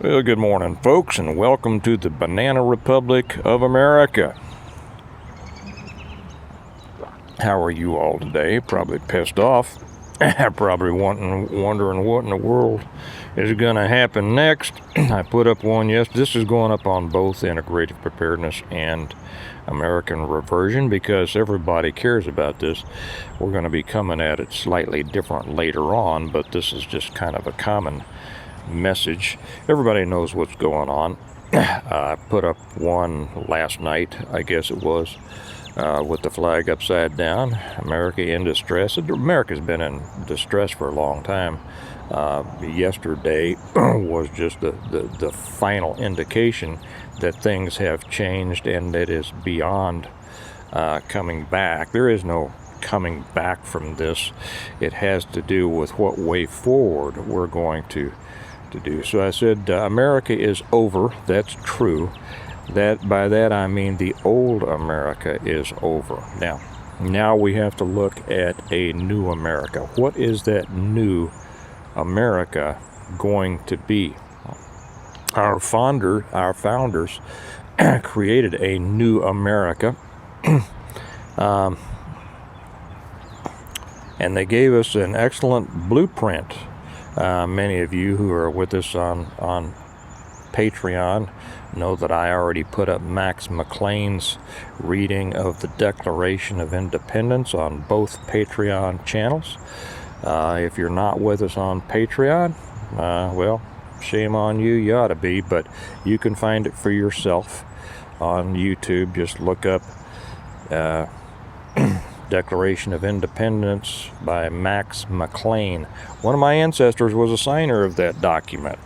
Well, good morning, folks, and welcome to the Banana Republic of America. How are you all today? Probably pissed off. Probably wondering what in the world is going to happen next. I put up one yesterday. This is going up on both Integrative Preparedness and American Reversion because everybody cares about this. We're going to be coming at it slightly different later on, but this is just kind of a common message. Everybody knows what's going on. I put up one last night, I guess it was, with the flag upside down. America in distress. America's been in distress for a long time. Yesterday was just the final indication that things have changed and that is beyond coming back. There is no coming back from this. It has to do with what way forward we're going to do. So I said America is over. That's true. By that I mean the old America is over. Now we have to look at a new America. What is that new America going to be? Our founders created a new America, and they gave us an excellent blueprint. Many of you who are with us on Patreon know that I already put up Max McLean's reading of the Declaration of Independence on both Patreon channels. If you're not with us on Patreon, well, shame on you. You ought to be, but you can find it for yourself on YouTube. Just look up Declaration of Independence by Max McLean. One of my ancestors was a signer of that document.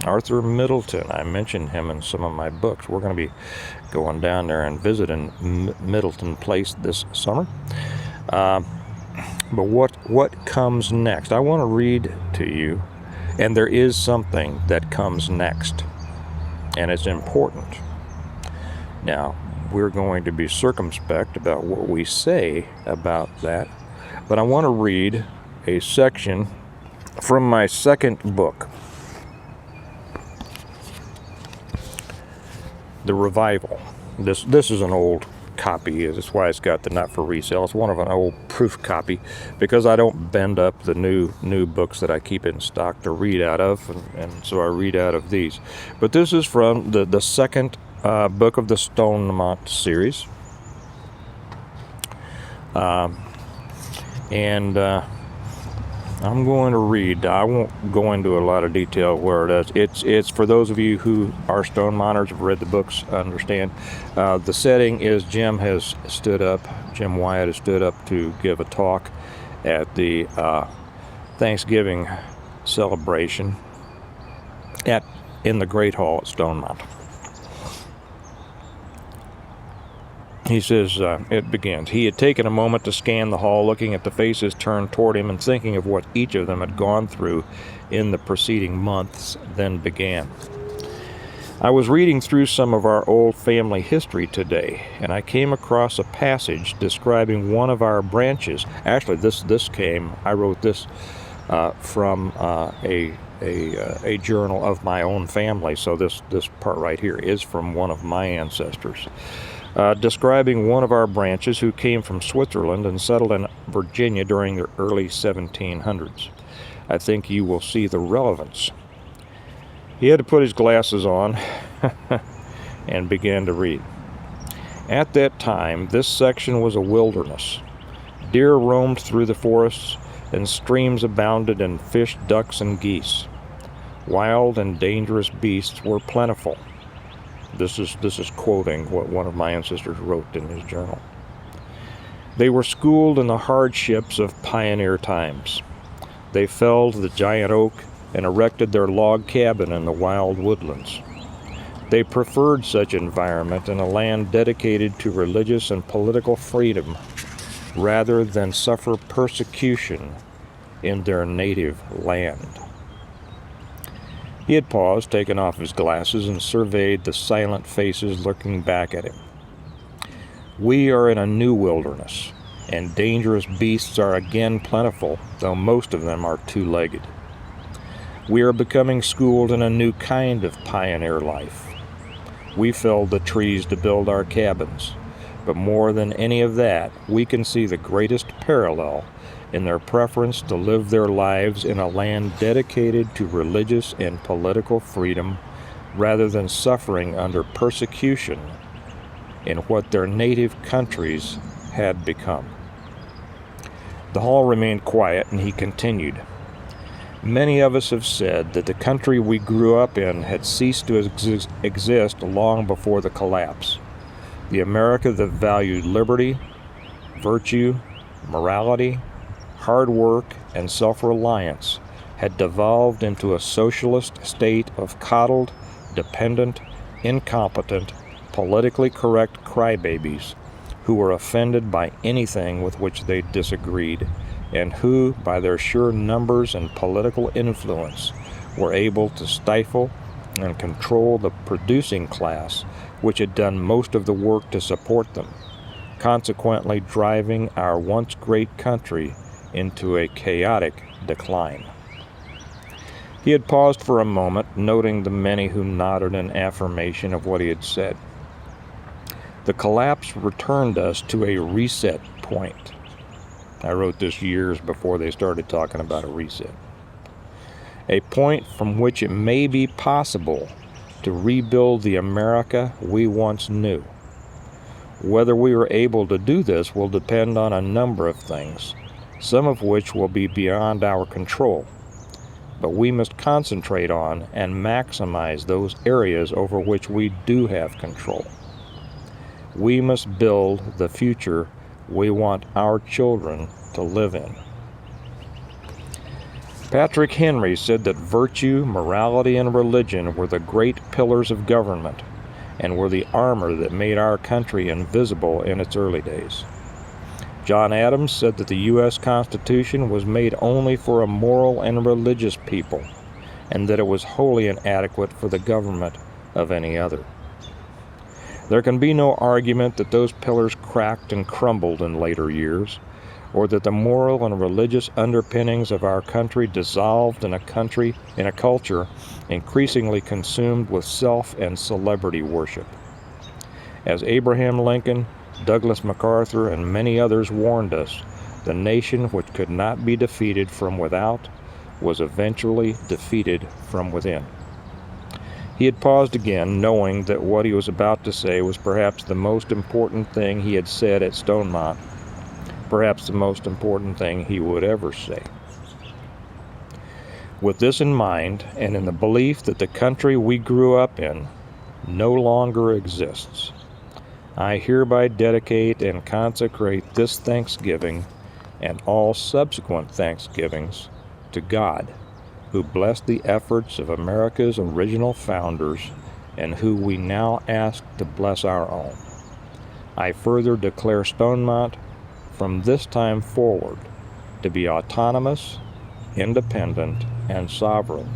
Arthur Middleton. I mentioned him in some of my books. We're going to be going down there and visiting Middleton Place this summer. But what comes next? I want to read to you, and there is something that comes next, and it's important. Now, we're going to be circumspect about what we say about that, but I want to read a section from my second book, The Revival. This is an old copy. That's why it's got the not for resale. It's one of an old proof copy because I don't bend up the new books that I keep in stock to read out of, and so I read out of these. But this is from the second book of the Stonemont series. I'm going to read. I won't go into a lot of detail where it is. It's for those of you who are Stonemonters, have read the books, understand. The setting is Jim Wyatt has stood up to give a talk at the Thanksgiving celebration in the Great Hall at Stonemont. He says, it begins, he had taken a moment to scan the hall, looking at the faces turned toward him and thinking of what each of them had gone through in the preceding months, then began. I was reading through some of our old family history today, and I came across a passage describing one of our branches. Actually, I wrote this from a journal of my own family, so this part right here is from one of my ancestors. Describing one of our branches who came from Switzerland and settled in Virginia during the early 1700s. I think you will see the relevance. He had to put his glasses on and began to read. At that time, this section was a wilderness. Deer roamed through the forests, and streams abounded in fish, ducks, and geese. Wild and dangerous beasts were plentiful. This is quoting what one of my ancestors wrote in his journal. They were schooled in the hardships of pioneer times. They felled the giant oak and erected their log cabin in the wild woodlands. They preferred such environment in a land dedicated to religious and political freedom rather than suffer persecution in their native land. He had paused, taken off his glasses, and surveyed the silent faces looking back at him. We are in a new wilderness, and dangerous beasts are again plentiful, though most of them are two-legged. We are becoming schooled in a new kind of pioneer life. We felled the trees to build our cabins, but more than any of that, we can see the greatest parallel in their preference to live their lives in a land dedicated to religious and political freedom rather than suffering under persecution in what their native countries had become. The hall remained quiet, and he continued. Many of us have said that the country we grew up in had ceased to exist long before the collapse. The America that valued liberty, virtue, morality, hard work, and self-reliance had devolved into a socialist state of coddled, dependent, incompetent, politically correct crybabies who were offended by anything with which they disagreed, and who, by their sheer numbers and political influence, were able to stifle and control the producing class which had done most of the work to support them, consequently driving our once great country into a chaotic decline. He had paused for a moment, noting the many who nodded in affirmation of what he had said. The collapse returned us to a reset point. I wrote this years before they started talking about a reset. A point from which it may be possible to rebuild the America we once knew. Whether we are able to do this will depend on a number of things, some of which will be beyond our control. But we must concentrate on and maximize those areas over which we do have control. We must build the future we want our children to live in. Patrick Henry said that virtue, morality, and religion were the great pillars of government and were the armor that made our country invisible in its early days. John Adams said that the U.S. Constitution was made only for a moral and religious people, and that it was wholly inadequate for the government of any other. There can be no argument that those pillars cracked and crumbled in later years, or that the moral and religious underpinnings of our country dissolved in a culture increasingly consumed with self and celebrity worship. As Abraham Lincoln, Douglas MacArthur, and many others warned us, the nation which could not be defeated from without was eventually defeated from within. He had paused again, knowing that what he was about to say was perhaps the most important thing he had said at Stonemont, perhaps the most important thing he would ever say. With this in mind, and in the belief that the country we grew up in no longer exists, I hereby dedicate and consecrate this Thanksgiving and all subsequent Thanksgivings to God, who blessed the efforts of America's original founders and who we now ask to bless our own. I further declare Stonemont from this time forward to be autonomous, independent, and sovereign,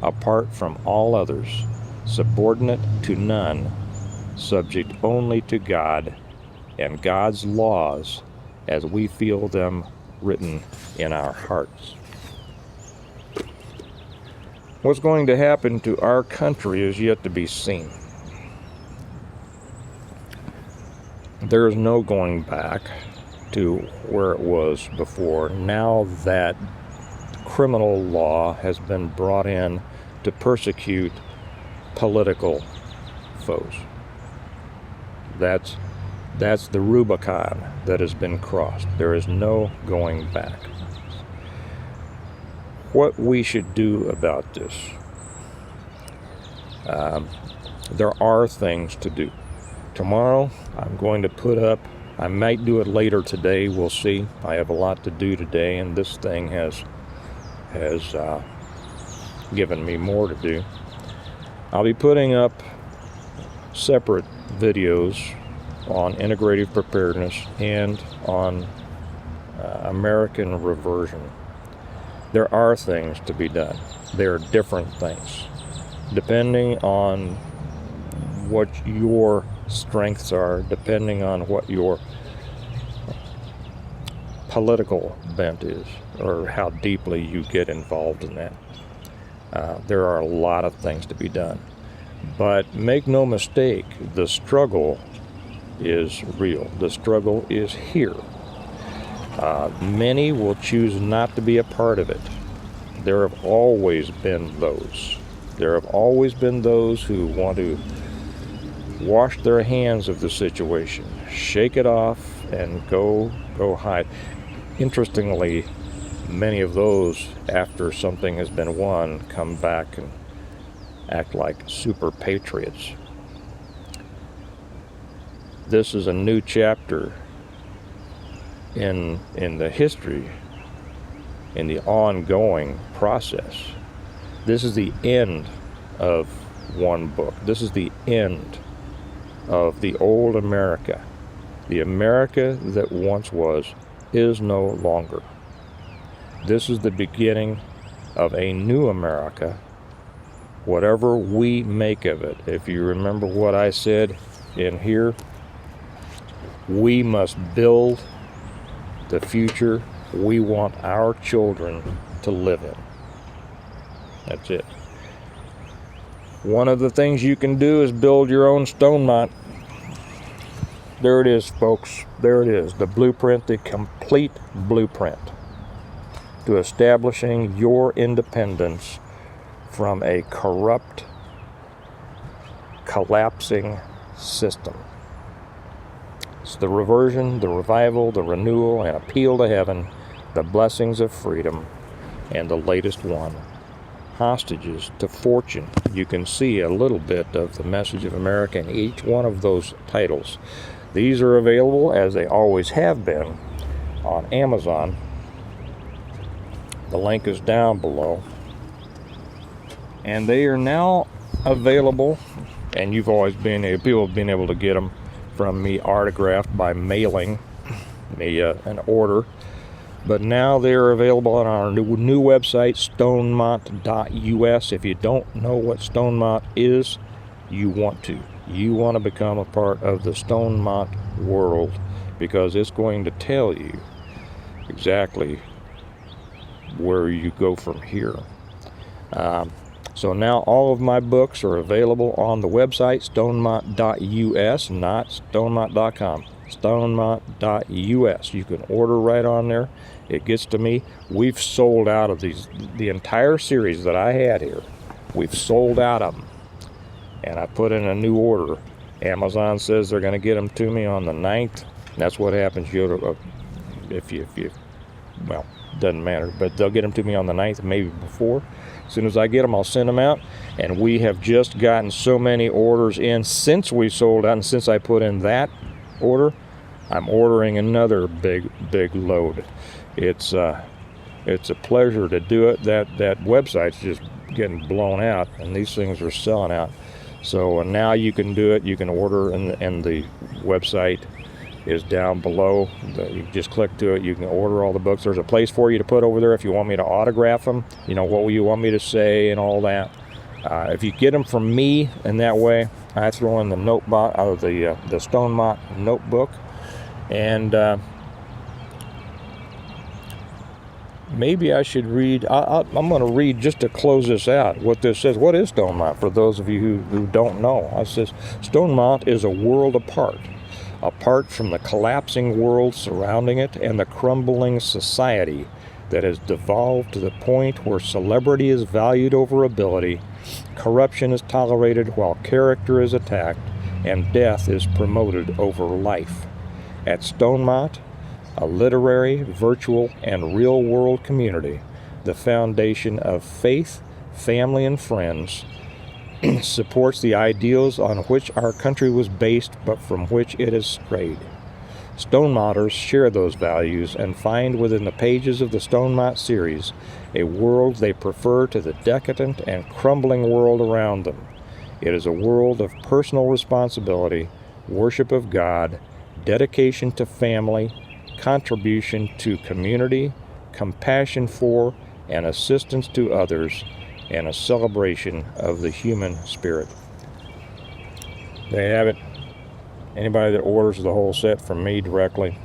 apart from all others, subordinate to none, subject only to God and God's laws as we feel them written in our hearts. What's going to happen to our country is yet to be seen. There is no going back to where it was before, now that criminal law has been brought in to persecute political foes. That's the Rubicon that has been crossed. There is no going back. What we should do about this, there are things to do. Tomorrow, I'm going to put up, I might do it later today, we'll see. I have a lot to do today, and this thing has given me more to do. I'll be putting up separate videos on integrative preparedness and on American reversion. There are things to be done. There are different things. Depending on what your strengths are, depending on what your political bent is, or how deeply you get involved in that. There are a lot of things to be done. But make no mistake, the struggle is real. The struggle is here. Many will choose not to be a part of it. There have always been those. There have always been those who want to wash their hands of the situation, shake it off, and go hide. Interestingly, many of those, after something has been won, come back and act like super patriots. This is a new chapter in the history, in the ongoing process. This is the end of one book. This is the end of the old America. The America that once was is no longer. This is the beginning of a new America, whatever we make of it. If you remember what I said in here, we must build the future we want our children to live in. That's it. One of the things you can do is build your own Stonemont. There it is, folks. There it is. The blueprint, the complete blueprint to establishing your independence from a corrupt, collapsing system. It's the reversion, the revival, the renewal, and appeal to heaven, the blessings of freedom, and the latest one, hostages to fortune. You can see a little bit of the message of America in each one of those titles. These are available, as they always have been, on Amazon. The link is down below. And they are now available, and you've always been, people have been able to get them from me autographed by mailing me an order. But now they're available on our new website, stonemont.us. If you don't know what Stonemont is, you want to. You want to become a part of the Stonemont world, because it's going to tell you exactly where you go from here. So now all of my books are available on the website, stonemont.us, not stonemont.com. stonemont.us. You can order right on there. It gets to me. We've sold out of these, the entire series that I had here. We've sold out of them. And I put in a new order. Amazon says they're going to get them to me on the 9th. That's what happens. If you, well, doesn't matter. But they'll get them to me on the 9th, maybe before. As soon as I get them, I'll send them out. And we have just gotten so many orders in since we sold out, and since I put in that order, I'm ordering another big load. It's a pleasure to do it. That website's just getting blown out, and these things are selling out. So now you can do it. You can order, and the website is down below. You just click to it. You can order all the books. There's a place for you to put over there if you want me to autograph them. You know, what you want me to say and all that. If you get them from me in that way, I throw in the notebook out of the Stonemont notebook, and maybe I should read. I'm going to read just to close this out what this says. What is Stonemont? For those of you who don't know, it says Stonemont is a world apart from the collapsing world surrounding it and the crumbling society that has devolved to the point where celebrity is valued over ability, corruption is tolerated while character is attacked, and death is promoted over life. At Stonemont, a literary, virtual, and real-world community, the foundation of faith, family, and friends, supports the ideals on which our country was based but from which it has strayed. Stonemonters share those values and find within the pages of the Stonemont series a world they prefer to the decadent and crumbling world around them. It is a world of personal responsibility, worship of God, dedication to family, contribution to community, compassion for and assistance to others, and a celebration of the human spirit. There you have it. Anybody that orders the whole set from me directly,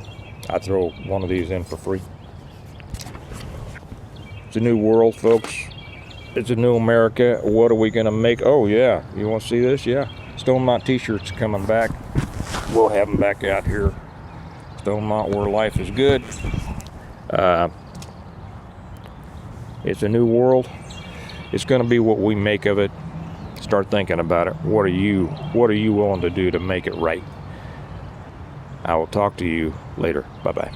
I throw one of these in for free. It's a new world, folks. It's a new America. What are we going to make? Oh, yeah. You want to see this? Yeah. Stonemont t-shirts coming back. We'll have them back out here. Stonemont, where life is good. It's a new world. It's going to be what we make of it. Start thinking about it. What are you willing to do to make it right? I will talk to you later. Bye-bye.